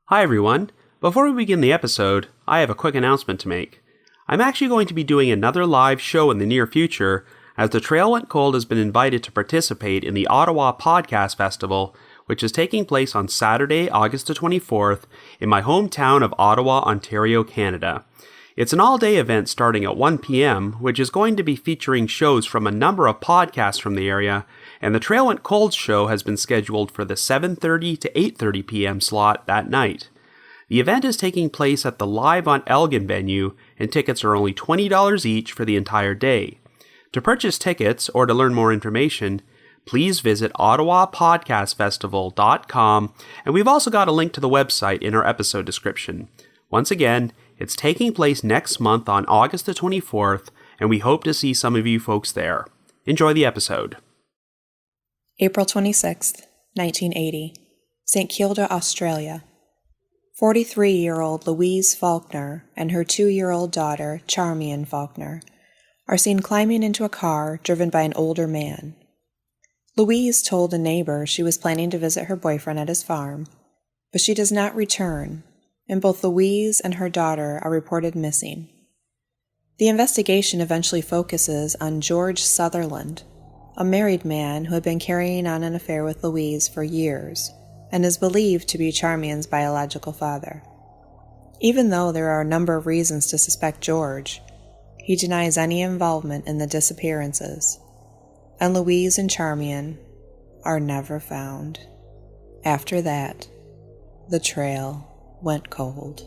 Hi everyone. Before we begin the episode, I have a quick announcement to make. I'm actually going to be doing another live show in the near future, as the Trail Went Cold has been invited to participate in the Ottawa Podcast Festival, which is taking place on Saturday, August the 24th, in my hometown of Ottawa, Ontario, Canada. It's an all-day event starting at 1 p.m., which is going to be featuring shows from a number of podcasts from the area, and the Trail Went Cold show has been scheduled for the 7:30 to 8:30 p.m. slot that night. The event is taking place at the Live on Elgin venue, and tickets are only $20 each for the entire day. To purchase tickets or to learn more information, please visit ottawapodcastfestival.com, and we've also got a link to the website in our episode description. Once again, it's taking place next month on August the 24th, and we hope to see some of you folks there. Enjoy the episode. April 26th, 1980, St. Kilda, Australia. 43-year-old Louise Faulkner and her 2-year-old daughter, Charmian Faulkner, are seen climbing into a car driven by an older man. Louise told a neighbor she was planning to visit her boyfriend at his farm, but she does not return, and both Louise and her daughter are reported missing. The investigation eventually focuses on George Sutherland, a married man who had been carrying on an affair with Louise for years, and is believed to be Charmian's biological father. Even though there are a number of reasons to suspect George, he denies any involvement in the disappearances, and Louise and Charmian are never found. After that, the trail went cold.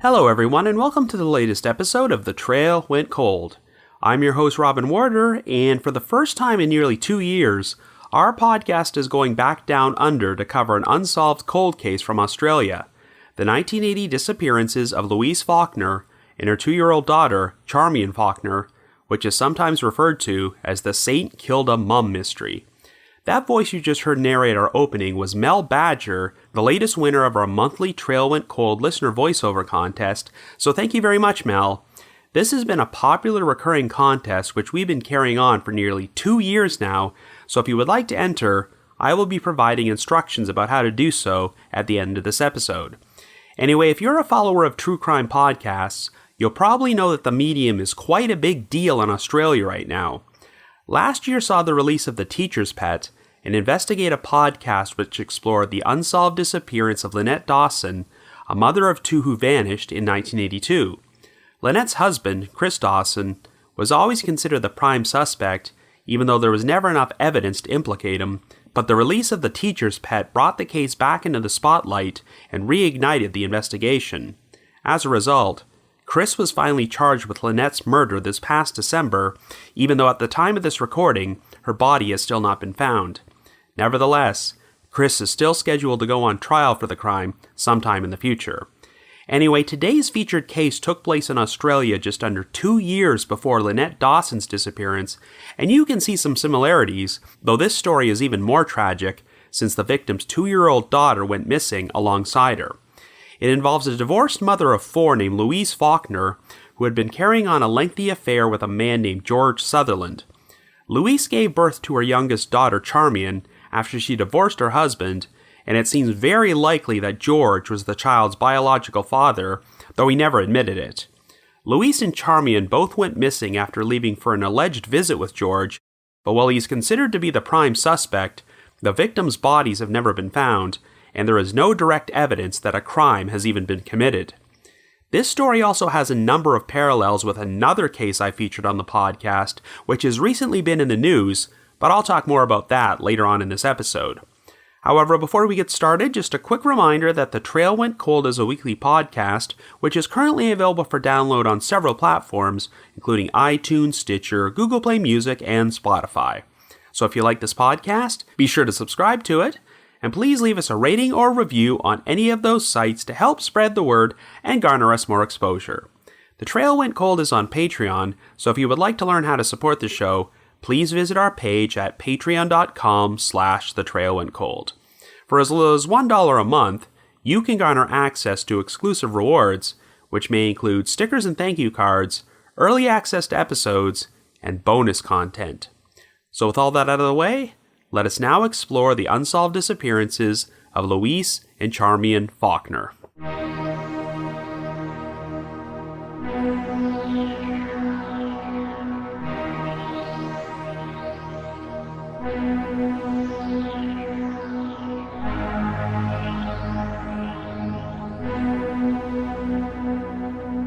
Hello everyone, and welcome to the latest episode of The Trail Went Cold. I'm your host Robin Warder, and for the first time in nearly 2 years, our podcast is going back down under to cover an unsolved cold case from Australia, the 1980 disappearances of Louise Faulkner and her 2-year-old daughter, Charmian Faulkner, which is sometimes referred to as the St. Kilda Mum Mystery. That voice you just heard narrate our opening was Mel Badger, the latest winner of our monthly Trail Went Cold listener voiceover contest, so thank you very much, Mel. This has been a popular recurring contest which we've been carrying on for nearly 2 years now, so if you would like to enter, I will be providing instructions about how to do so at the end of this episode. Anyway, if you're a follower of true crime podcasts, you'll probably know that the medium is quite a big deal in Australia right now. Last year saw the release of The Teacher's Pet, an investigative podcast which explored the unsolved disappearance of Lynette Dawson, a mother of 2 who vanished in 1982. Lynette's husband, Chris Dawson, was always considered the prime suspect, even though there was never enough evidence to implicate him, but the release of The Teacher's Pet brought the case back into the spotlight and reignited the investigation. As a result, Chris was finally charged with Lynette's murder this past December, even though at the time of this recording, her body has still not been found. Nevertheless, Chris is still scheduled to go on trial for the crime sometime in the future. Anyway, today's featured case took place in Australia just under 2 years before Lynette Dawson's disappearance, and you can see some similarities, though this story is even more tragic since the victim's 2-year-old daughter went missing alongside her. It involves a divorced mother of 4 named Louise Faulkner, who had been carrying on a lengthy affair with a man named George Sutherland. Louise gave birth to her youngest daughter, Charmian, after she divorced her husband, and it seems very likely that George was the child's biological father, though he never admitted it. Louise and Charmian both went missing after leaving for an alleged visit with George, but while he's considered to be the prime suspect, the victims' bodies have never been found, and there is no direct evidence that a crime has even been committed. This story also has a number of parallels with another case I featured on the podcast, which has recently been in the news, but I'll talk more about that later on in this episode. However, before we get started, just a quick reminder that The Trail Went Cold is a weekly podcast, which is currently available for download on several platforms, including iTunes, Stitcher, Google Play Music, and Spotify. So if you like this podcast, be sure to subscribe to it, and please leave us a rating or review on any of those sites to help spread the word and garner us more exposure. The Trail Went Cold is on Patreon, so if you would like to learn how to support the show, please visit our page at patreon.com/thetrailwentcold. For as little as $1 a month, you can garner access to exclusive rewards, which may include stickers and thank you cards, early access to episodes, and bonus content. So with all that out of the way, let us now explore the unsolved disappearances of Louise and Charmian Faulkner.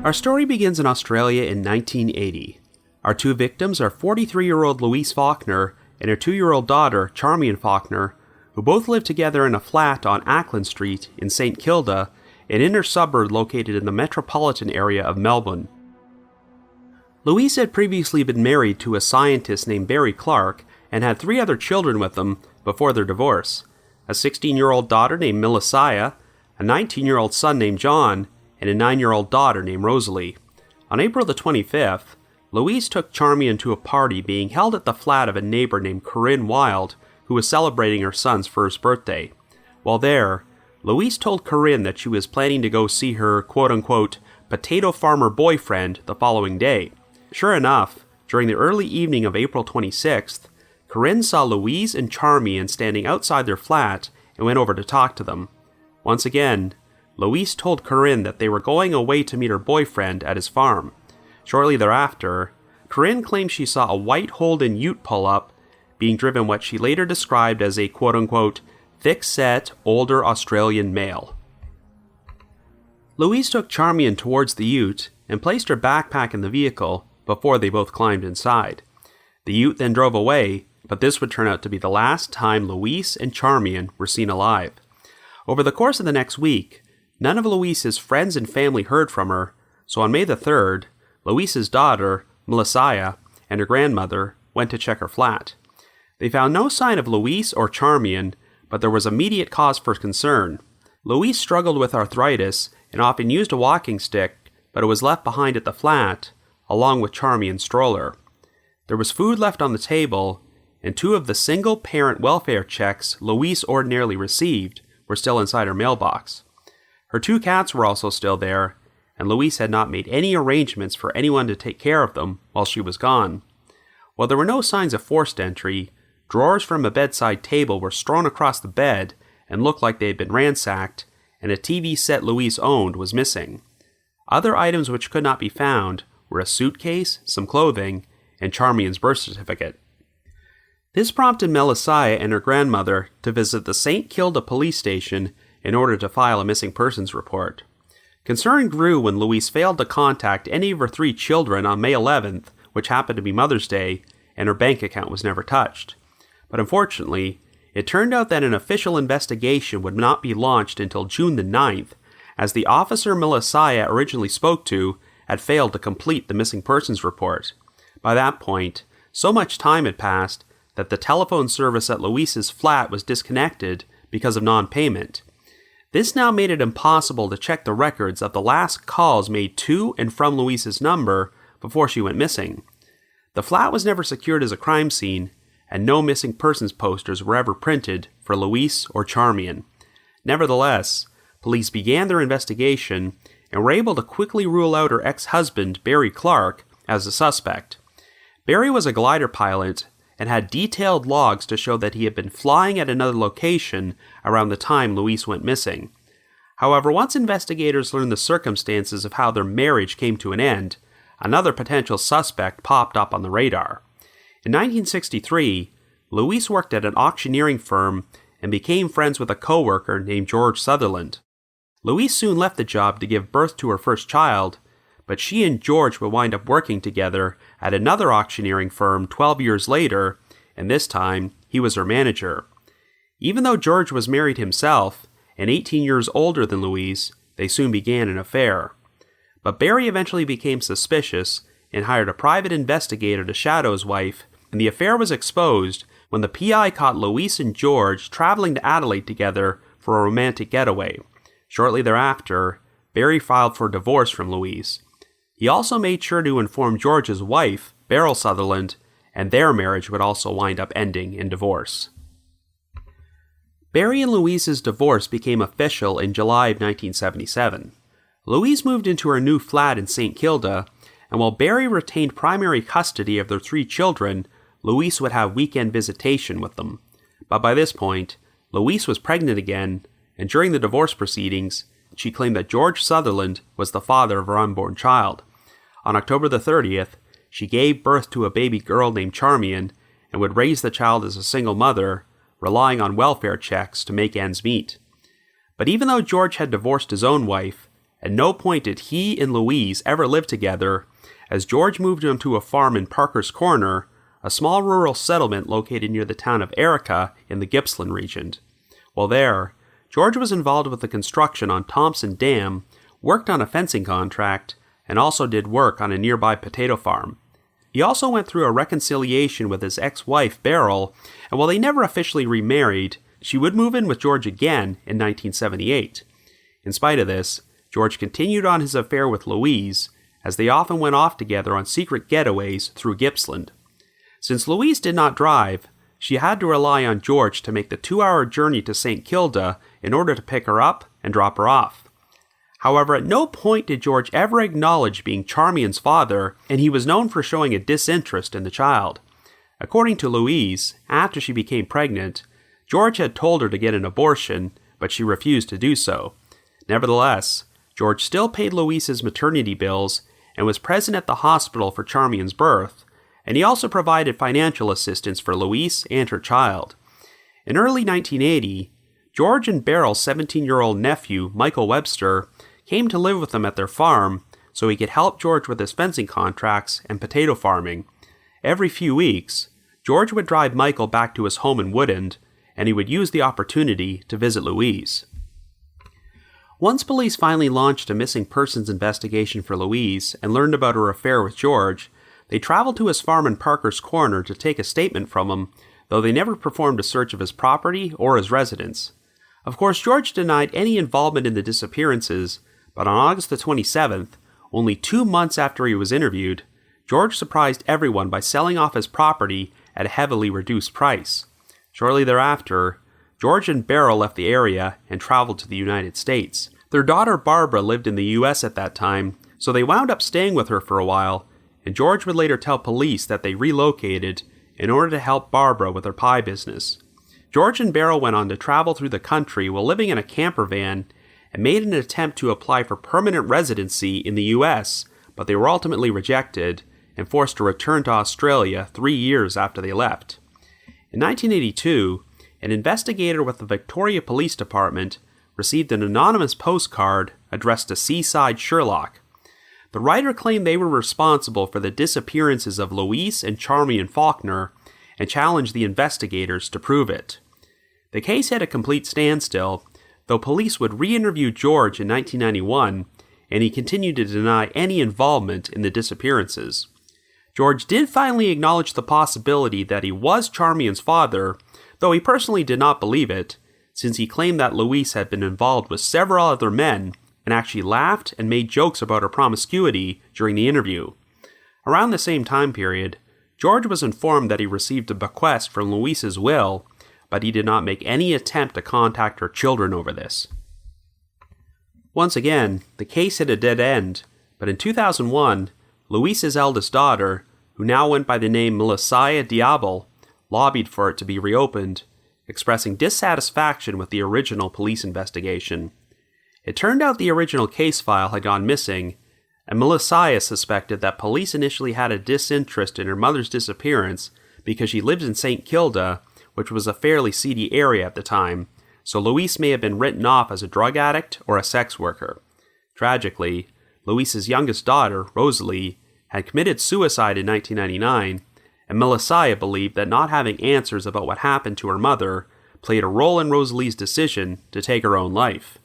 Our story begins in Australia in 1980. Our two victims are 43-year-old Louise Faulkner and her 2-year-old daughter, Charmian Faulkner, who both live together in a flat on Acland Street in St. Kilda, an inner suburb located in the metropolitan area of Melbourne. Louise had previously been married to a scientist named Barry Clark and had 3 other children with them before their divorce: a 16-year-old daughter named Melissa, a 19-year-old son named John, and a 9-year-old daughter named Rosalie. On April the 25th, Louise took Charmian to a party being held at the flat of a neighbor named Corinne Wilde, who was celebrating her son's first birthday. While there, Louise told Corinne that she was planning to go see her quote-unquote potato farmer boyfriend the following day. Sure enough, during the early evening of April 26th, Corinne saw Louise and Charmian standing outside their flat and went over to talk to them. Once again, Louise told Corinne that they were going away to meet her boyfriend at his farm. Shortly thereafter, Corinne claimed she saw a white Holden ute pull up, being driven what she later described as a quote-unquote thick-set, older Australian male. Louise took Charmian towards the ute and placed her backpack in the vehicle before they both climbed inside. The ute then drove away, but this would turn out to be the last time Louise and Charmian were seen alive. Over the course of the next week, none of Louise's friends and family heard from her, so on May the 3rd, Louise's daughter, Melissa, and her grandmother went to check her flat. They found no sign of Louise or Charmian, but there was immediate cause for concern. Louise struggled with arthritis and often used a walking stick, but it was left behind at the flat, along with Charmian's stroller. There was food left on the table, and 2 of the single-parent welfare checks Louise ordinarily received were still inside her mailbox. Her 2 cats were also still there, and Louise had not made any arrangements for anyone to take care of them while she was gone. While there were no signs of forced entry, drawers from a bedside table were strewn across the bed and looked like they had been ransacked, and a TV set Louise owned was missing. Other items which could not be found were a suitcase, some clothing, and Charmian's birth certificate. This prompted Melissa and her grandmother to visit the St. Kilda police station in order to file a missing persons report. Concern grew when Louise failed to contact any of her 3 children on May 11th, which happened to be Mother's Day, and her bank account was never touched. But unfortunately, it turned out that an official investigation would not be launched until June the 9th, as the officer Melissa originally spoke to had failed to complete the missing persons report. By that point, so much time had passed that the telephone service at Louise's flat was disconnected because of non-payment. This now made it impossible to check the records of the last calls made to and from Louise's number before she went missing. The flat was never secured as a crime scene, and no missing persons posters were ever printed for Louise or Charmian. Nevertheless, police began their investigation and were able to quickly rule out her ex-husband, Barry Clark, as a suspect. Barry was a glider pilot and had detailed logs to show that he had been flying at another location around the time Louise went missing. However, once investigators learned the circumstances of how their marriage came to an end, another potential suspect popped up on the radar. In 1963, Louise worked at an auctioneering firm and became friends with a co-worker named George Sutherland. Louise soon left the job to give birth to her first child, but she and George would wind up working together at another auctioneering firm 12 years later, and this time he was her manager. Even though George was married himself, and 18 years older than Louise, they soon began an affair. But Barry eventually became suspicious and hired a private investigator to shadow his wife, and the affair was exposed when the PI caught Louise and George traveling to Adelaide together for a romantic getaway. Shortly thereafter, Barry filed for divorce from Louise. He also made sure to inform George's wife, Beryl Sutherland, and their marriage would also wind up ending in divorce. Barry and Louise's divorce became official in July of 1977. Louise moved into her new flat in St. Kilda, and while Barry retained primary custody of their 3 children, Louise would have weekend visitation with them. But by this point, Louise was pregnant again, and during the divorce proceedings, she claimed that George Sutherland was the father of her unborn child. On October the 30th, she gave birth to a baby girl named Charmian and would raise the child as a single mother, relying on welfare checks to make ends meet. But even though George had divorced his own wife, at no point did he and Louise ever live together, as George moved him to a farm in Parker's Corner, a small rural settlement located near the town of Erica in the Gippsland region. While there, George was involved with the construction on Thompson Dam, worked on a fencing contract, and also did work on a nearby potato farm. He also went through a reconciliation with his ex-wife, Beryl, and while they never officially remarried, she would move in with George again in 1978. In spite of this, George continued on his affair with Louise, as they often went off together on secret getaways through Gippsland. Since Louise did not drive, she had to rely on George to make the 2-hour journey to St. Kilda in order to pick her up and drop her off. However, at no point did George ever acknowledge being Charmian's father, and he was known for showing a disinterest in the child. According to Louise, after she became pregnant, George had told her to get an abortion, but she refused to do so. Nevertheless, George still paid Louise's maternity bills and was present at the hospital for Charmian's birth, and he also provided financial assistance for Louise and her child. In early 1980, George and Beryl's 17-year-old nephew, Michael Webster, came to live with them at their farm so he could help George with his fencing contracts and potato farming. Every few weeks, George would drive Michael back to his home in Woodend, and he would use the opportunity to visit Louise. Once police finally launched a missing persons investigation for Louise and learned about her affair with George, they traveled to his farm in Parker's Corner to take a statement from him, though they never performed a search of his property or his residence. Of course, George denied any involvement in the disappearances, but on August the 27th, only 2 months after he was interviewed, George surprised everyone by selling off his property at a heavily reduced price. Shortly thereafter, George and Beryl left the area and traveled to the United States. Their daughter Barbara lived in the U.S. at that time, so they wound up staying with her for a while, and George would later tell police that they relocated in order to help Barbara with her pie business. George and Beryl went on to travel through the country while living in a camper van and made an attempt to apply for permanent residency in the U.S., but they were ultimately rejected and forced to return to Australia 3 years after they left. In 1982, an investigator with the Victoria Police Department received an anonymous postcard addressed to Seaside Sherlock. The writer claimed they were responsible for the disappearances of Louise and Charmian Faulkner and challenged the investigators to prove it. The case had a complete standstill, though police would re-interview George in 1991, and he continued to deny any involvement in the disappearances. George did finally acknowledge the possibility that he was Charmian's father, though he personally did not believe it, since he claimed that Louise had been involved with several other men and actually laughed and made jokes about her promiscuity during the interview. Around the same time period, George was informed that he received a bequest from Louise's will, but he did not make any attempt to contact her children over this. Once again, the case hit a dead end, but in 2001, Louise's eldest daughter, who now went by the name Melissa Diablo, lobbied for it to be reopened, expressing dissatisfaction with the original police investigation. It turned out the original case file had gone missing, and Melissa suspected that police initially had a disinterest in her mother's disappearance because she lived in St. Kilda, which was a fairly seedy area at the time, so Louise may have been written off as a drug addict or a sex worker. Tragically, Louise's youngest daughter, Rosalie, had committed suicide in 1999, and Melissa believed that not having answers about what happened to her mother played a role in Rosalie's decision to take her own life.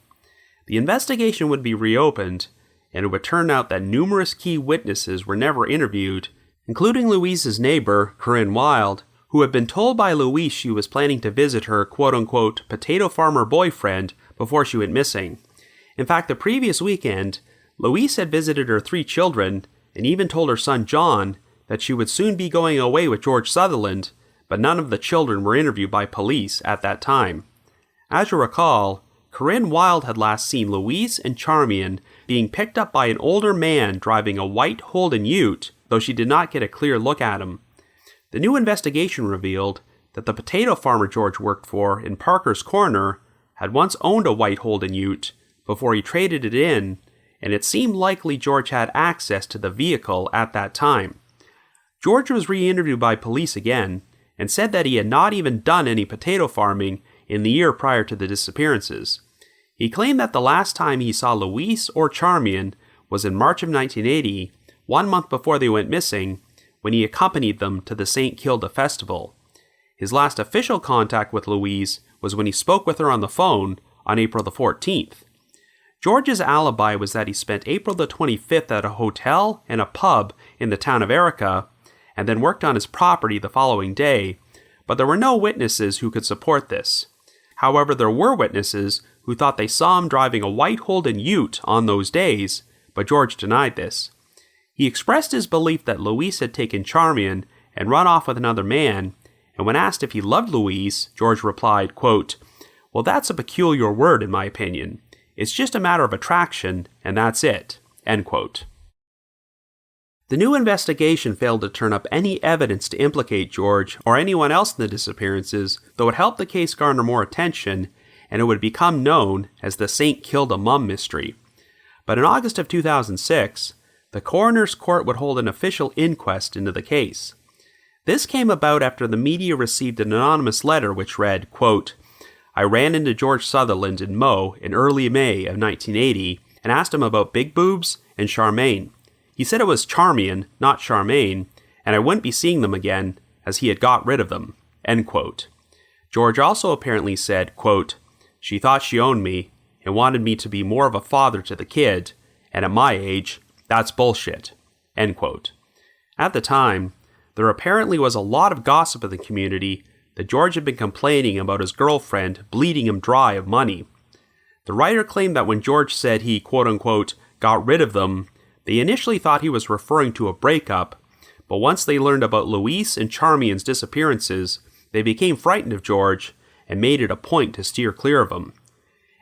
The investigation would be reopened, and it would turn out that numerous key witnesses were never interviewed, including Louise's neighbor, Corinne Wilde, who had been told by Louise she was planning to visit her quote-unquote potato farmer boyfriend before she went missing. In fact, the previous weekend, Louise had visited her 3 children and even told her son John that she would soon be going away with George Sutherland, but none of the children were interviewed by police at that time. As you recall, Corinne Wilde had last seen Louise and Charmian being picked up by an older man driving a white Holden ute, though she did not get a clear look at him. The new investigation revealed that the potato farmer George worked for in Parker's Corner had once owned a white Holden ute before he traded it in, and it seemed likely George had access to the vehicle at that time. George was re-interviewed by police again, and said that he had not even done any potato farming in the year prior to the disappearances. He claimed that the last time he saw Louise or Charmian was in March of 1980, 1 month before they went missing, when he accompanied them to the St. Kilda festival. His last official contact with Louise was when he spoke with her on the phone on April the 14th. George's alibi was that he spent April the 25th at a hotel and a pub in the town of Erica, and then worked on his property the following day, but there were no witnesses who could support this. However, there were witnesses who thought they saw him driving a white Holden ute on those days, but George denied this. He expressed his belief that Louise had taken Charmian and run off with another man, and when asked if he loved Louise, George replied, quote, "Well, that's a peculiar word in my opinion. It's just a matter of attraction, and that's it." End quote. The new investigation failed to turn up any evidence to implicate George or anyone else in the disappearances, though it helped the case garner more attention, and it would become known as the St. Kilda Mum Mystery. But in August of 2006, the coroner's court would hold an official inquest into the case. This came about after the media received an anonymous letter which read, quote, "I ran into George Sutherland in Mo in early May of 1980 and asked him about Big Boobs and Charmaine. He said it was Charmian, not Charmaine, and I wouldn't be seeing them again as he had got rid of them." End quote. George also apparently said, quote, "She thought she owned me and wanted me to be more of a father to the kid, and at my age, that's bullshit." End quote. At the time, there apparently was a lot of gossip in the community that George had been complaining about his girlfriend bleeding him dry of money. The writer claimed that when George said he, quote-unquote, got rid of them, they initially thought he was referring to a breakup, but once they learned about Louise and Charmian's disappearances, they became frightened of George and made it a point to steer clear of him.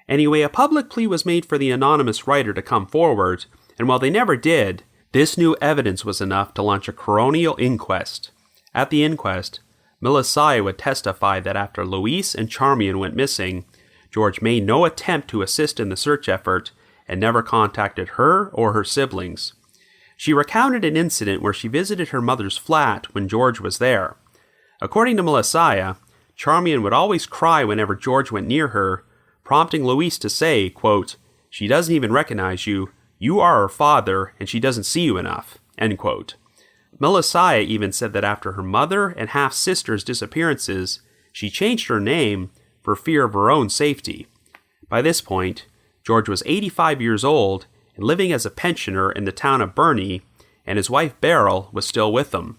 Anyway, a public plea was made for the anonymous writer to come forward, and while they never did, this new evidence was enough to launch a coronial inquest. At the inquest, Melissa would testify that after Louise and Charmian went missing, George made no attempt to assist in the search effort and never contacted her or her siblings. She recounted an incident where she visited her mother's flat when George was there. According to Melissa, Charmian would always cry whenever George went near her, prompting Louise to say, quote, "She doesn't even recognize you. You are her father, and she doesn't see you enough." End quote. Melissa even said that after her mother and half-sister's disappearances, she changed her name for fear of her own safety. By this point, George was 85 years old and living as a pensioner in the town of Burney, and his wife Beryl was still with him.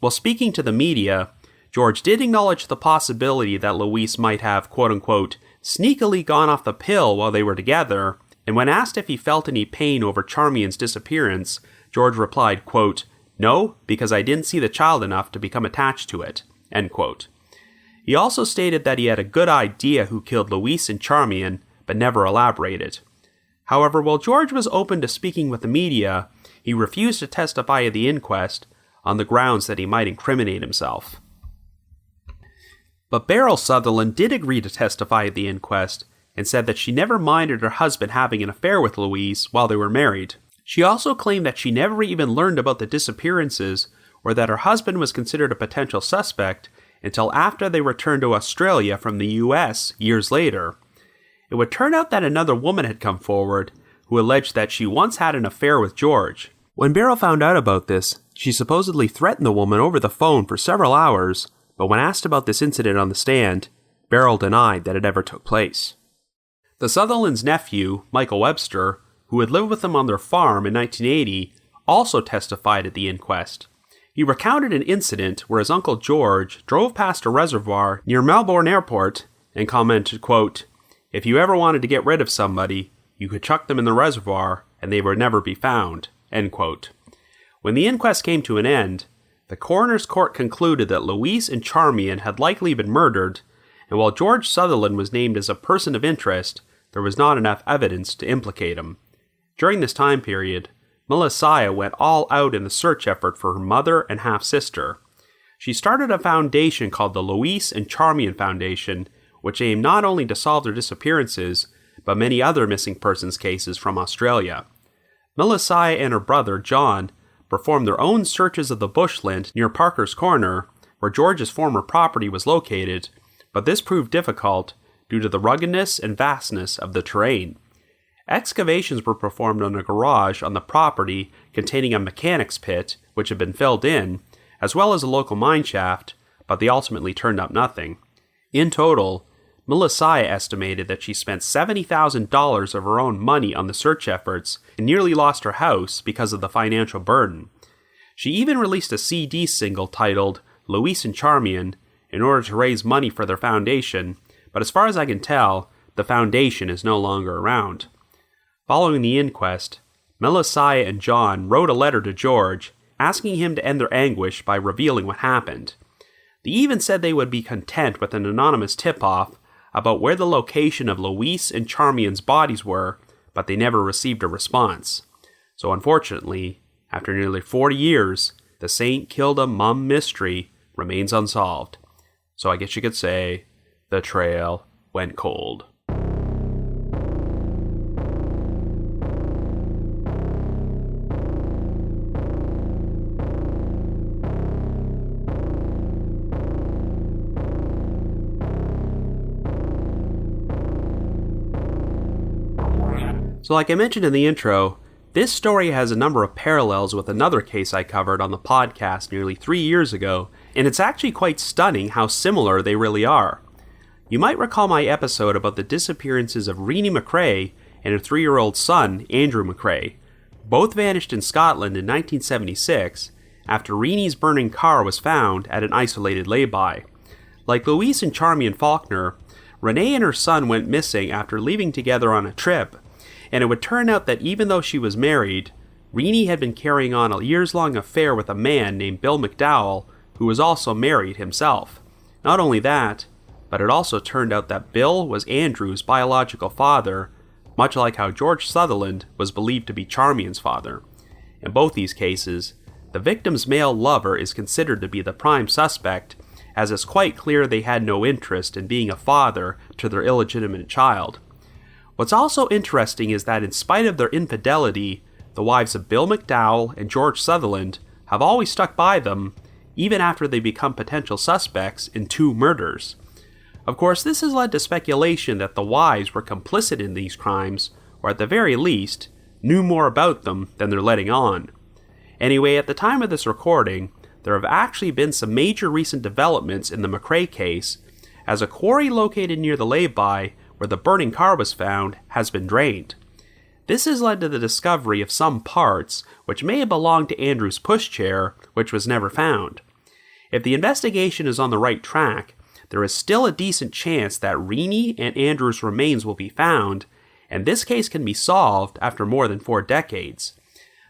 While speaking to the media, George did acknowledge the possibility that Louise might have, quote-unquote, sneakily gone off the pill while they were together, and when asked if he felt any pain over Charmian's disappearance, George replied, quote, "No, because I didn't see the child enough to become attached to it." End quote. He also stated that he had a good idea who killed Louise and Charmian, but never elaborated. However, while George was open to speaking with the media, he refused to testify at the inquest on the grounds that he might incriminate himself. But Beryl Sutherland did agree to testify at the inquest and said that she never minded her husband having an affair with Louise while they were married. She also claimed that she never even learned about the disappearances or that her husband was considered a potential suspect until after they returned to Australia from the US years later. It would turn out that another woman had come forward who alleged that she once had an affair with George. When Beryl found out about this, she supposedly threatened the woman over the phone for several hours, but when asked about this incident on the stand, Beryl denied that it ever took place. The Sutherland's nephew, Michael Webster, who had lived with them on their farm in 1980, also testified at the inquest. He recounted an incident where his Uncle George drove past a reservoir near Melbourne Airport and commented, quote, "If you ever wanted to get rid of somebody, you could chuck them in the reservoir and they would never be found," end quote. When the inquest came to an end, the coroner's court concluded that Louise and Charmian had likely been murdered, and while George Sutherland was named as a person of interest, there was not enough evidence to implicate him. During this time period, Melissa went all out in the search effort for her mother and half-sister. She started a foundation called the Louise and Charmian Foundation, which aimed not only to solve their disappearances, but many other missing persons cases from Australia. Melissa and her brother, John, performed their own searches of the bushland near Parker's Corner, where George's former property was located, but this proved difficult due to the ruggedness and vastness of the terrain. Excavations were performed on a garage on the property containing a mechanic's pit, which had been filled in, as well as a local mine shaft, but they ultimately turned up nothing. In total, Melissa estimated that she spent $70,000 of her own money on the search efforts and nearly lost her house because of the financial burden. She even released a CD single titled Louise and Charmian in order to raise money for their foundation, but as far as I can tell, the foundation is no longer around. Following the inquest, Melissa and John wrote a letter to George asking him to end their anguish by revealing what happened. They even said they would be content with an anonymous tip-off about where the location of Louise and Charmian's bodies were, but they never received a response. So unfortunately, after nearly 40 years, the St. Kilda mum mystery remains unsolved. So I guess you could say, the trail went cold. So like I mentioned in the intro, this story has a number of parallels with another case I covered on the podcast nearly 3 years ago, and it's actually quite stunning how similar they really are. You might recall my episode about the disappearances of Renee McRae and her 3-year-old son, Andrew McRae. Both vanished in Scotland in 1976 after Renee's burning car was found at an isolated lay-by. Like Louise and Charmian Faulkner, Renee and her son went missing after leaving together on a trip, and it would turn out that even though she was married, Renee had been carrying on a years-long affair with a man named Bill McDowell, who was also married himself. Not only that, but it also turned out that Bill was Andrew's biological father, much like how George Sutherland was believed to be Charmian's father. In both these cases, the victim's male lover is considered to be the prime suspect, as it's quite clear they had no interest in being a father to their illegitimate child. What's also interesting is that in spite of their infidelity, the wives of Bill McDowell and George Sutherland have always stuck by them, even after they become potential suspects in 2 murders. Of course, this has led to speculation that the wives were complicit in these crimes, or at the very least, knew more about them than they're letting on. Anyway, at the time of this recording, there have actually been some major recent developments in the McRae case, as a quarry located near the lay-by where the burning car was found has been drained. This has led to the discovery of some parts which may have belonged to Andrew's pushchair, which was never found. If the investigation is on the right track, there is still a decent chance that Renee and Andrew's remains will be found, and this case can be solved after more than 4 decades.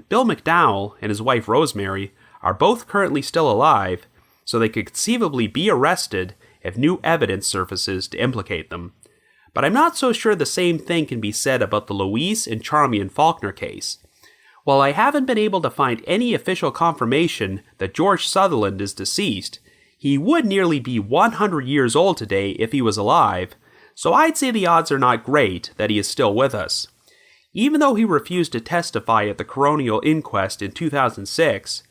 Bill McDowell and his wife Rosemary are both currently still alive, so they could conceivably be arrested if new evidence surfaces to implicate them. But I'm not so sure the same thing can be said about the Louise and Charmian Faulkner case. While I haven't been able to find any official confirmation that George Sutherland is deceased, he would nearly be 100 years old today if he was alive, so I'd say the odds are not great that he is still with us. Even though he refused to testify at the coronial inquest in 2006,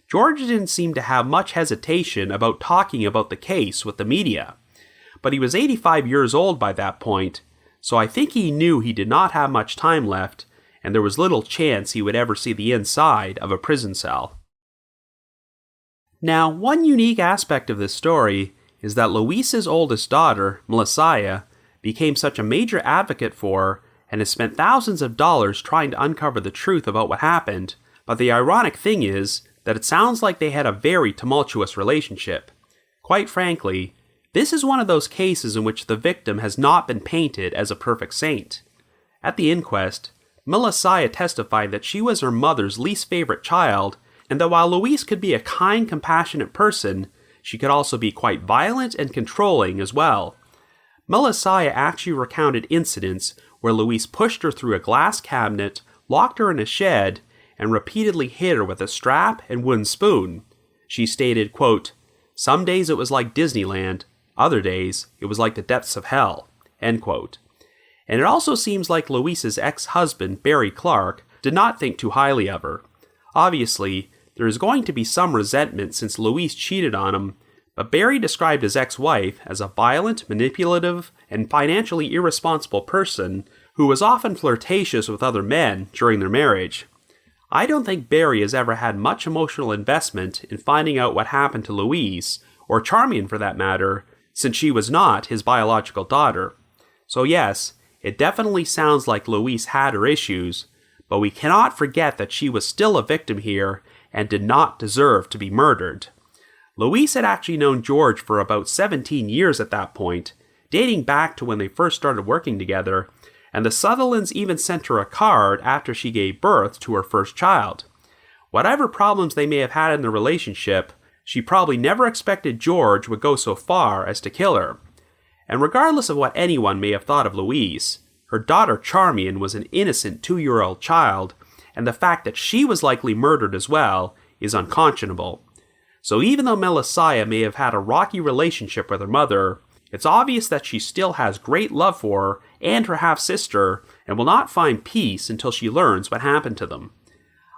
George didn't seem to have much hesitation about talking about the case with the media. But he was 85 years old by that point, so I think he knew he did not have much time left, and there was little chance he would ever see the inside of a prison cell. Now, one unique aspect of this story is that Louise's oldest daughter, Melissa, became such a major advocate for her and has spent thousands of dollars trying to uncover the truth about what happened, but the ironic thing is, that it sounds like they had a very tumultuous relationship. Quite frankly, this is one of those cases in which the victim has not been painted as a perfect saint. At the inquest, Melissa testified that she was her mother's least favorite child, and that while Louise could be a kind, compassionate person, she could also be quite violent and controlling as well. Melissa actually recounted incidents where Louise pushed her through a glass cabinet, locked her in a shed, and repeatedly hit her with a strap and wooden spoon. She stated, quote, "Some days it was like Disneyland, other days it was like the depths of hell," end quote. And it also seems like Louise's ex-husband, Barry Clark, did not think too highly of her. Obviously, there is going to be some resentment since Louise cheated on him, but Barry described his ex-wife as a violent, manipulative, and financially irresponsible person who was often flirtatious with other men during their marriage. I don't think Barry has ever had much emotional investment in finding out what happened to Louise, or Charmian for that matter, since she was not his biological daughter. So yes, it definitely sounds like Louise had her issues, but we cannot forget that she was still a victim here and did not deserve to be murdered. Louise had actually known George for about 17 years at that point, dating back to when they first started working together, and the Sutherlands even sent her a card after she gave birth to her first child. Whatever problems they may have had in the relationship, she probably never expected George would go so far as to kill her. And regardless of what anyone may have thought of Louise, her daughter Charmian was an innocent 2-year-old child, and the fact that she was likely murdered as well is unconscionable. So even though Melissa may have had a rocky relationship with her mother, it's obvious that she still has great love for her and her half-sister, and will not find peace until she learns what happened to them.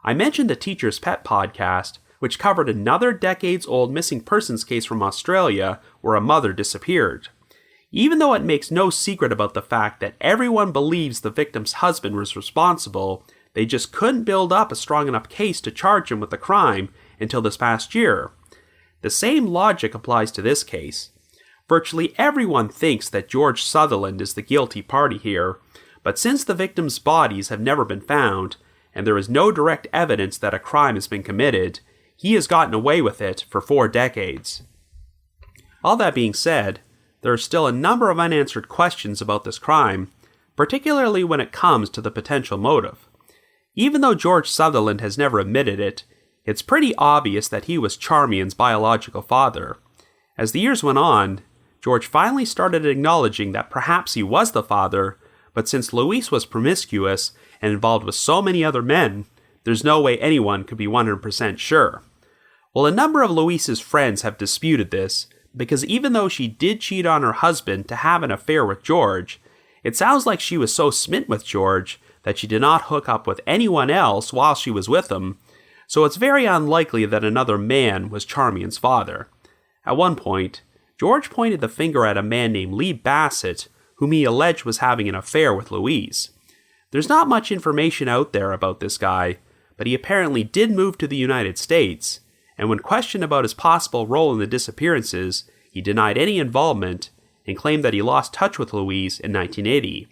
I mentioned the Teacher's Pet podcast, which covered another decades-old missing persons case from Australia where a mother disappeared. Even though it makes no secret about the fact that everyone believes the victim's husband was responsible, they just couldn't build up a strong enough case to charge him with the crime until this past year. The same logic applies to this case. Virtually everyone thinks that George Sutherland is the guilty party here, but since the victims' bodies have never been found, and there is no direct evidence that a crime has been committed, he has gotten away with it for 4 decades. All that being said, there are still a number of unanswered questions about this crime, particularly when it comes to the potential motive. Even though George Sutherland has never admitted it, it's pretty obvious that he was Charmian's biological father. As the years went on, George finally started acknowledging that perhaps he was the father, but since Louise was promiscuous and involved with so many other men, there's no way anyone could be 100% sure. Well, a number of Louise's friends have disputed this, because even though she did cheat on her husband to have an affair with George, it sounds like she was so smitten with George that she did not hook up with anyone else while she was with him, so it's very unlikely that another man was Charmian's father. At one point, George pointed the finger at a man named Lee Bassett, whom he alleged was having an affair with Louise. There's not much information out there about this guy, but he apparently did move to the United States, and when questioned about his possible role in the disappearances, he denied any involvement and claimed that he lost touch with Louise in 1980.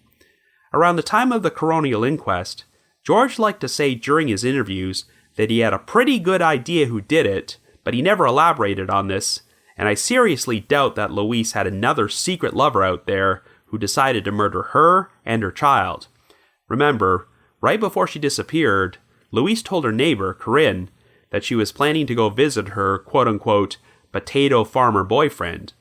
Around the time of the coronial inquest, George liked to say during his interviews that he had a pretty good idea who did it, but he never elaborated on this, and I seriously doubt that Louise had another secret lover out there who decided to murder her and her child. Remember, right before she disappeared, Louise told her neighbor, Corinne, that she was planning to go visit her quote-unquote potato farmer boyfriend.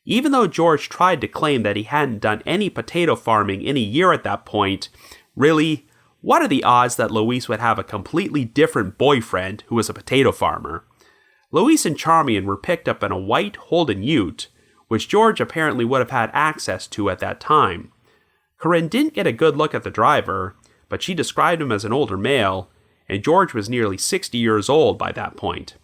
Even though George tried to claim that he hadn't done any potato farming in a year at that point, really, what are the odds that Louise would have a completely different boyfriend who was a potato farmer? Louise and Charmian were picked up in a white Holden Ute, which George apparently would have had access to at that time. Corinne didn't get a good look at the driver, but she described him as an older male, and George was nearly 60 years old by that point.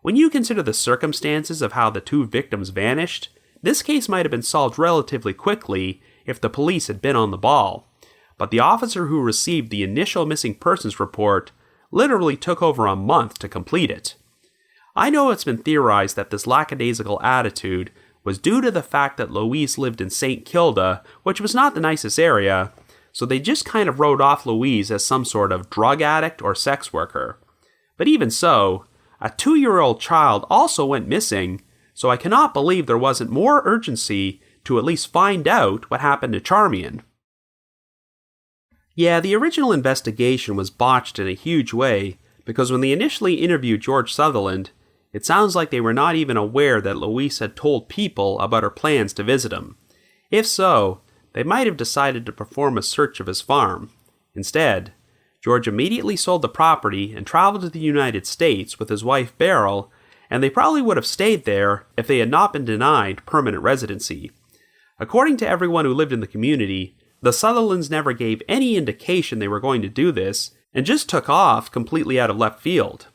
When you consider the circumstances of how the 2 victims vanished, this case might have been solved relatively quickly if the police had been on the ball, but the officer who received the initial missing persons report literally took over a month to complete it. I know it's been theorized that this lackadaisical attitude was due to the fact that Louise lived in St. Kilda, which was not the nicest area, so they just kind of wrote off Louise as some sort of drug addict or sex worker. But even so, a 2-year-old child also went missing, so I cannot believe there wasn't more urgency to at least find out what happened to Charmian. Yeah, the original investigation was botched in a huge way, because when they initially interviewed George Sutherland, it sounds like they were not even aware that Louise had told people about her plans to visit him. If so, they might have decided to perform a search of his farm. Instead, George immediately sold the property and traveled to the United States with his wife Beryl, and they probably would have stayed there if they had not been denied permanent residency. According to everyone who lived in the community, the Sutherlands never gave any indication they were going to do this, and just took off completely out of left field.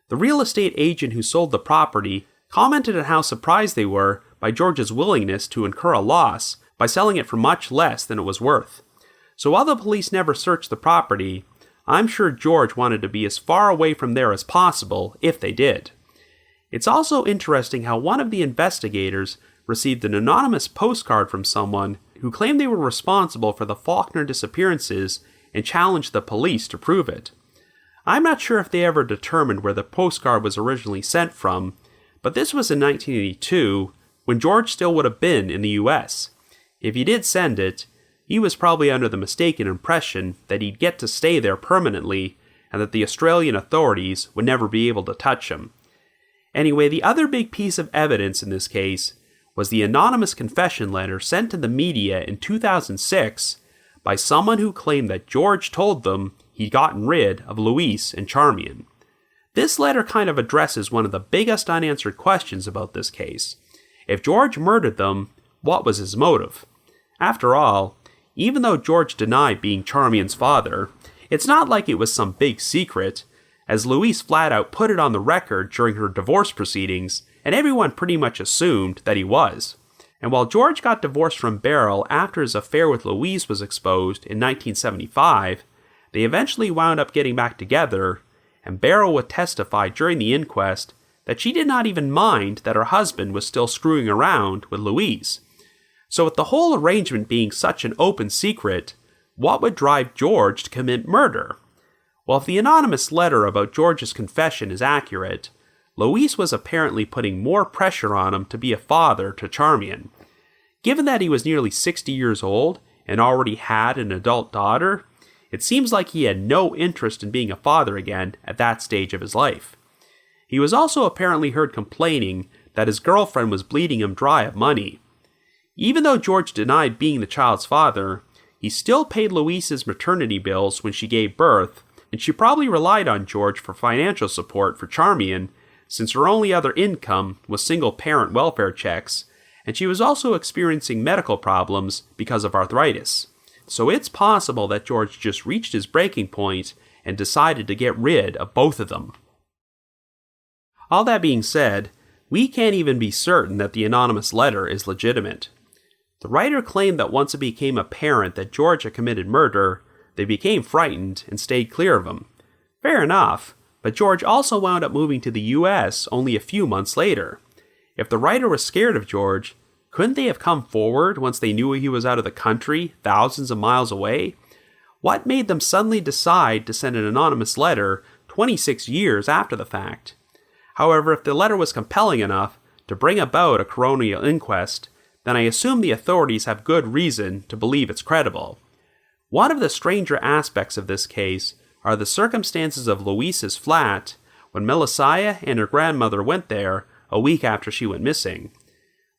The real estate agent who sold the property commented on how surprised they were by George's willingness to incur a loss by selling it for much less than it was worth. So while the police never searched the property, I'm sure George wanted to be as far away from there as possible if they did. It's also interesting how one of the investigators received an anonymous postcard from someone who claimed they were responsible for the Faulkner disappearances and challenged the police to prove it. I'm not sure if they ever determined where the postcard was originally sent from, but this was in 1982, when George still would have been in the US. If he did send it, he was probably under the mistaken impression that he'd get to stay there permanently and that the Australian authorities would never be able to touch him. Anyway, the other big piece of evidence in this case was the anonymous confession letter sent to the media in 2006 by someone who claimed that George told them he'd gotten rid of Louise and Charmian. This letter kind of addresses one of the biggest unanswered questions about this case. If George murdered them, what was his motive? After all, even though George denied being Charmian's father, it's not like it was some big secret, as Louise flat out put it on the record during her divorce proceedings, and everyone pretty much assumed that he was. And while George got divorced from Beryl after his affair with Louise was exposed in 1975, they eventually wound up getting back together, and Beryl would testify during the inquest that she did not even mind that her husband was still screwing around with Louise. So with the whole arrangement being such an open secret, what would drive George to commit murder? Well, if the anonymous letter about George's confession is accurate, Louise was apparently putting more pressure on him to be a father to Charmian. Given that he was nearly 60 years old and already had an adult daughter, it seems like he had no interest in being a father again at that stage of his life. He was also apparently heard complaining that his girlfriend was bleeding him dry of money. Even though George denied being the child's father, he still paid Louise's maternity bills when she gave birth, and she probably relied on George for financial support for Charmian, since her only other income was single-parent welfare checks, and she was also experiencing medical problems because of arthritis. So it's possible that George just reached his breaking point and decided to get rid of both of them. All that being said, we can't even be certain that the anonymous letter is legitimate. The writer claimed that once it became apparent that George had committed murder, they became frightened and stayed clear of him. Fair enough, but George also wound up moving to the US only a few months later. If the writer was scared of George, couldn't they have come forward once they knew he was out of the country, thousands of miles away? What made them suddenly decide to send an anonymous letter 26 years after the fact? However, if the letter was compelling enough to bring about a coronial inquest, then I assume the authorities have good reason to believe it's credible. One of the stranger aspects of this case are the circumstances of Louise's flat when Melissa and her grandmother went there a week after she went missing.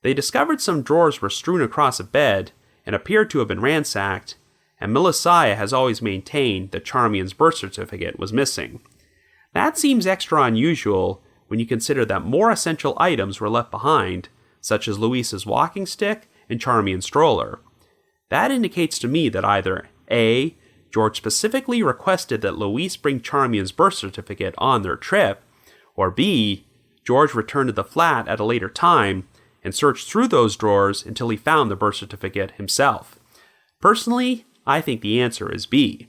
They discovered some drawers were strewn across a bed and appeared to have been ransacked, and Melissa has always maintained that Charmian's birth certificate was missing. That seems extra unusual when you consider that more essential items were left behind, such as Louise's walking stick and Charmian's stroller. That indicates to me that either A. George specifically requested that Louise bring Charmian's birth certificate on their trip, or B. George returned to the flat at a later time and searched through those drawers until he found the birth certificate himself. Personally, I think the answer is B.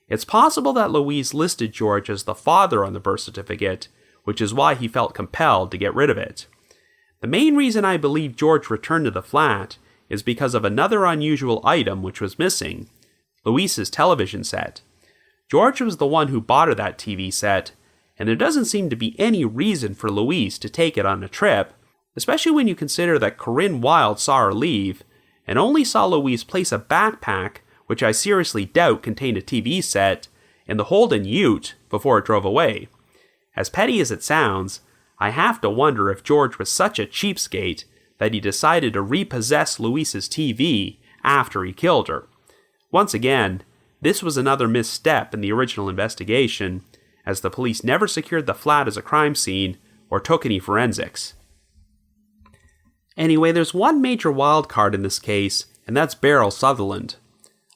It's possible that Louise listed George as the father on the birth certificate, which is why he felt compelled to get rid of it. The main reason I believe George returned to the flat is because of another unusual item which was missing: Louise's television set. George was the one who bought her that TV set, and there doesn't seem to be any reason for Louise to take it on a trip, especially when you consider that Corinne Wilde saw her leave, and only saw Louise place a backpack, which I seriously doubt contained a TV set, in the Holden Ute before it drove away. As petty as it sounds, I have to wonder if George was such a cheapskate that he decided to repossess Louise's TV after he killed her. Once again, this was another misstep in the original investigation, as the police never secured the flat as a crime scene or took any forensics. Anyway, there's one major wild card in this case, and that's Beryl Sutherland.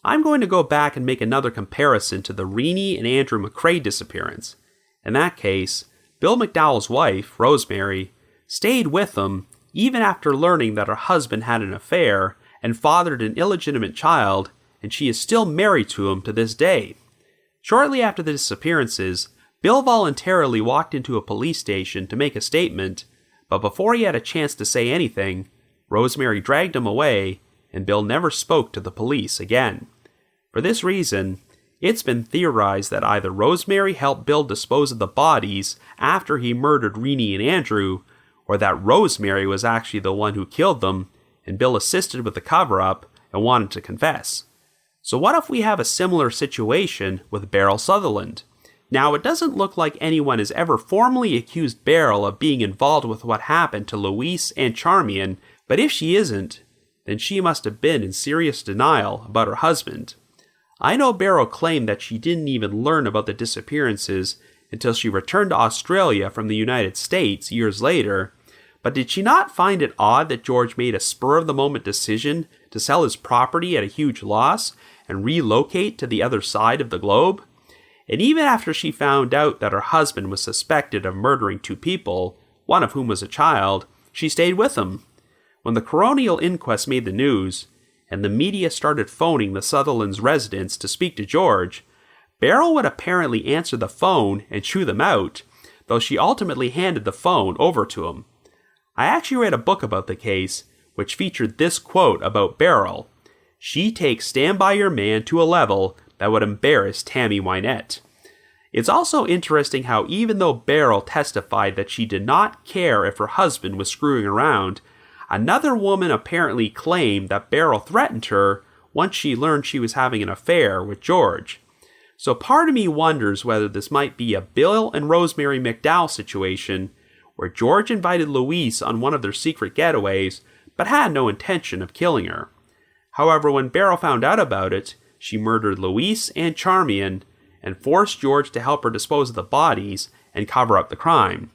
I'm going to go back and make another comparison to the Renee and Andrew McCrae disappearance. In that case, Bill McDowell's wife, Rosemary, stayed with them even after learning that her husband had an affair and fathered an illegitimate child, and she is still married to him to this day. Shortly after the disappearances, Bill voluntarily walked into a police station to make a statement, but before he had a chance to say anything, Rosemary dragged him away, and Bill never spoke to the police again. For this reason, it's been theorized that either Rosemary helped Bill dispose of the bodies after he murdered Renee and Andrew, or that Rosemary was actually the one who killed them, and Bill assisted with the cover-up and wanted to confess. So what if we have a similar situation with Beryl Sutherland? Now, it doesn't look like anyone has ever formally accused Beryl of being involved with what happened to Louise and Charmian, but if she isn't, then she must have been in serious denial about her husband. I know Beryl claimed that she didn't even learn about the disappearances until she returned to Australia from the United States years later, but did she not find it odd that George made a spur-of-the-moment decision to sell his property at a huge loss and relocate to the other side of the globe? And even after she found out that her husband was suspected of murdering 2 people, one of whom was a child, she stayed with him. When the coronial inquest made the news, and the media started phoning the Sutherland's residence to speak to George, Beryl would apparently answer the phone and chew them out, though she ultimately handed the phone over to him. I actually read a book about the case, which featured this quote about Beryl: "She takes Stand By Your Man to a level that would embarrass Tammy Wynette." It's also interesting how even though Beryl testified that she did not care if her husband was screwing around, another woman apparently claimed that Beryl threatened her once she learned she was having an affair with George. So part of me wonders whether this might be a Bill and Rosemary McDowell situation, where George invited Louise on one of their secret getaways, but had no intention of killing her. However, when Beryl found out about it, she murdered Louise and Charmian, and forced George to help her dispose of the bodies and cover up the crime.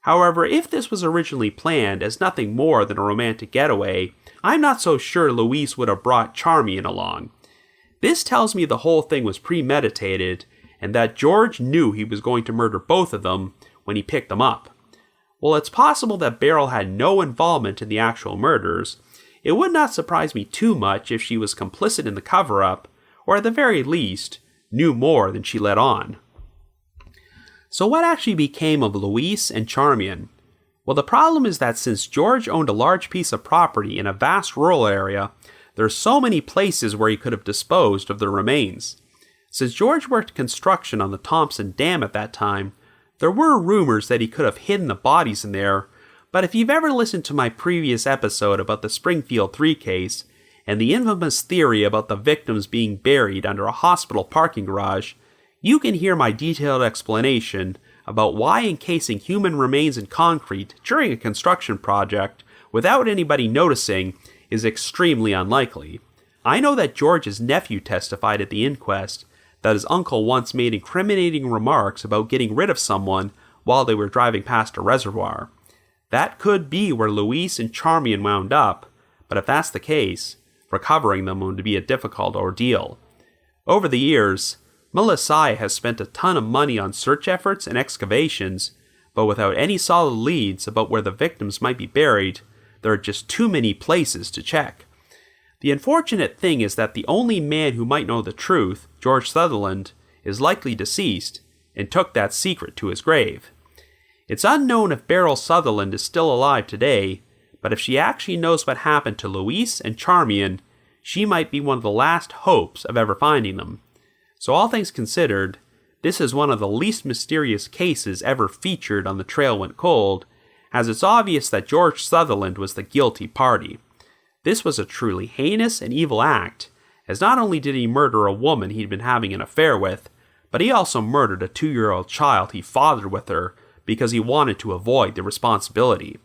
However, if this was originally planned as nothing more than a romantic getaway, I'm not so sure Louise would have brought Charmian along. This tells me the whole thing was premeditated, and that George knew he was going to murder both of them when he picked them up. While it's possible that Beryl had no involvement in the actual murders, it would not surprise me too much if she was complicit in the cover-up, or at the very least, knew more than she let on. So what actually became of Louise and Charmian? Well, the problem is that since George owned a large piece of property in a vast rural area, there are so many places where he could have disposed of their remains. Since George worked construction on the Thompson Dam at that time, there were rumors that he could have hidden the bodies in there, but if you've ever listened to my previous episode about the Springfield 3 case, and the infamous theory about the victims being buried under a hospital parking garage, you can hear my detailed explanation about why encasing human remains in concrete during a construction project without anybody noticing is extremely unlikely. I know that George's nephew testified at the inquest that his uncle once made incriminating remarks about getting rid of someone while they were driving past a reservoir. That could be where Louise and Charmian wound up, but if that's the case, recovering them would be a difficult ordeal. Over the years, Melisai has spent a ton of money on search efforts and excavations, but without any solid leads about where the victims might be buried, there are just too many places to check. The unfortunate thing is that the only man who might know the truth, George Sutherland, is likely deceased and took that secret to his grave. It's unknown if Beryl Sutherland is still alive today, but if she actually knows what happened to Louise and Charmian, she might be one of the last hopes of ever finding them. So all things considered, This is one of the least mysterious cases ever featured on The Trail Went Cold, as it's obvious that George Sutherland was the guilty party. This was a truly heinous and evil act, as not only did he murder a woman he'd been having an affair with, but he also murdered a 2-year-old child he fathered with her because he wanted to avoid the responsibility.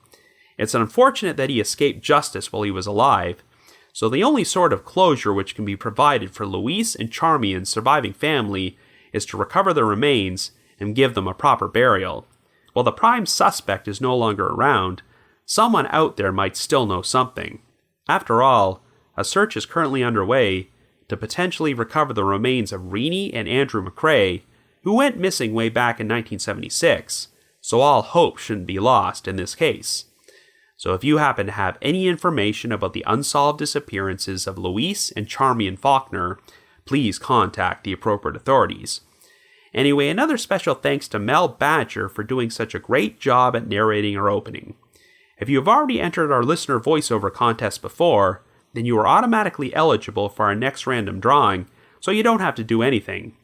It's unfortunate that he escaped justice while he was alive, so the only sort of closure which can be provided for Louise and Charmian's surviving family is to recover their remains and give them a proper burial. While the prime suspect is no longer around, someone out there might still know something. After all, a search is currently underway to potentially recover the remains of Renee and Andrew McCrae, who went missing way back in 1976, so all hope shouldn't be lost in this case. So if you happen to have any information about the unsolved disappearances of Louise and Charmian Faulkner, please contact the appropriate authorities. Anyway, another special thanks to Mel Badger for doing such a great job at narrating our opening. If you have already entered our listener voiceover contest before, then you are automatically eligible for our next random drawing, so you don't have to do anything.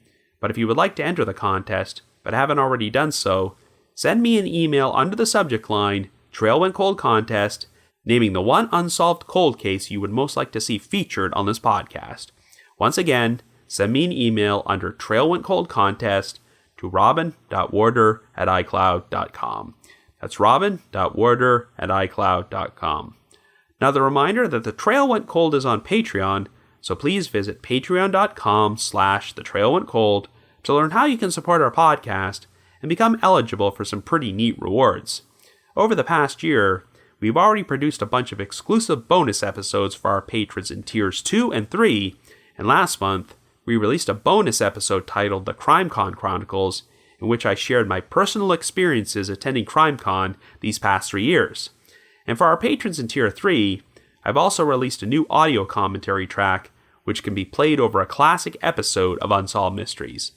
But if you would like to enter the contest, but haven't already done so, send me an email under the subject line, Trail Went Cold Contest, naming the one unsolved cold case you would most like to see featured on this podcast. Once again, send me an email under Trail Went Cold Contest to robin.warder@icloud.com. That's robin.warder@icloud.com. Another reminder that The Trail Went Cold is on Patreon, so please visit patreon.com/thetrailwentcold to learn how you can support our podcast and become eligible for some pretty neat rewards. Over the past year, we've already produced a bunch of exclusive bonus episodes for our patrons in Tiers 2 and 3, and last month, we released a bonus episode titled The CrimeCon Chronicles, in which I shared my personal experiences attending CrimeCon these past 3 years. And for our patrons in Tier 3, I've also released a new audio commentary track, which can be played over a classic episode of Unsolved Mysteries.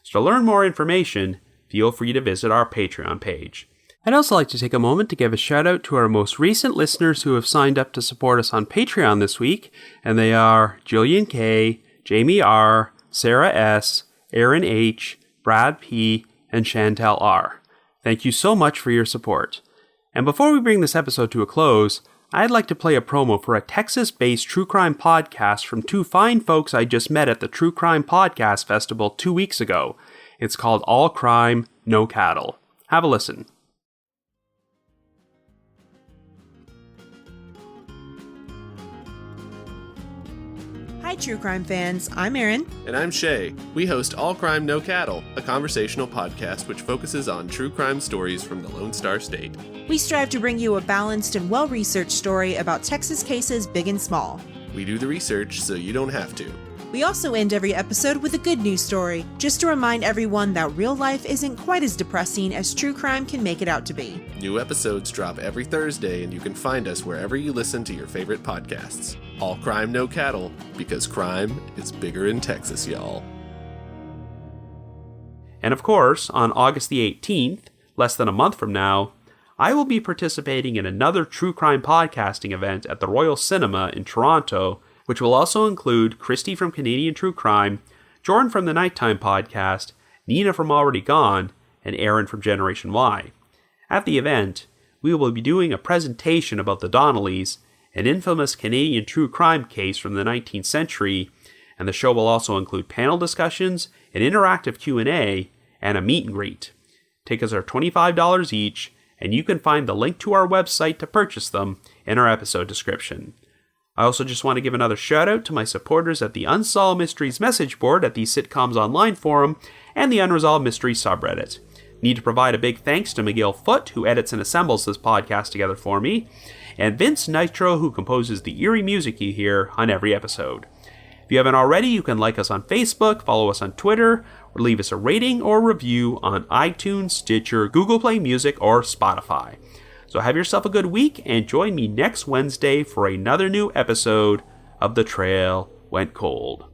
So to learn more information, feel free to visit our Patreon page. I'd also like to take a moment to give a shout out to our most recent listeners who have signed up to support us on Patreon this week, and they are Jillian K., Jamie R., Sarah S., Aaron H., Brad P., and Chantel R. Thank you so much for your support. And before we bring this episode to a close, I'd like to play a promo for a Texas-based true crime podcast from 2 fine folks I just met at the True Crime Podcast Festival 2 weeks ago. It's called All Crime, No Cattle. Have a listen. Hi, true crime fans. I'm Erin. And I'm Shay. We host All Crime, No Cattle, a conversational podcast which focuses on true crime stories from the Lone Star State. We strive to bring you a balanced and well-researched story about Texas cases big and small. We do the research so you don't have to. We also end every episode with a good news story, just to remind everyone that real life isn't quite as depressing as true crime can make it out to be. New episodes drop every Thursday, and you can find us wherever you listen to your favorite podcasts. All Crime, No Cattle, because crime is bigger in Texas, y'all. And of course, on August the 18th, less than a month from now, I will be participating in another true crime podcasting event at the Royal Cinema in Toronto, which will also include Christy from Canadian True Crime, Jordan from the Nighttime Podcast, Nina from Already Gone, and Aaron from Generation Y. At the event, we will be doing a presentation about the Donnellys, an infamous Canadian true crime case from the 19th century, and the show will also include panel discussions, an interactive Q&A, and a meet and greet. Tickets are $25 each, and you can find the link to our website to purchase them in our episode description. I also just want to give another shout out to my supporters at the Unsolved Mysteries message board at the Sitcoms Online forum and the Unresolved Mysteries subreddit. Need to provide a big thanks to Miguel Foote, who edits and assembles this podcast together for me, and Vince Nitro, who composes the eerie music you hear on every episode. If you haven't already, you can like us on Facebook, follow us on Twitter, or leave us a rating or review on iTunes, Stitcher, Google Play Music, or Spotify. So have yourself a good week, and join me next Wednesday for another new episode of The Trail Went Cold.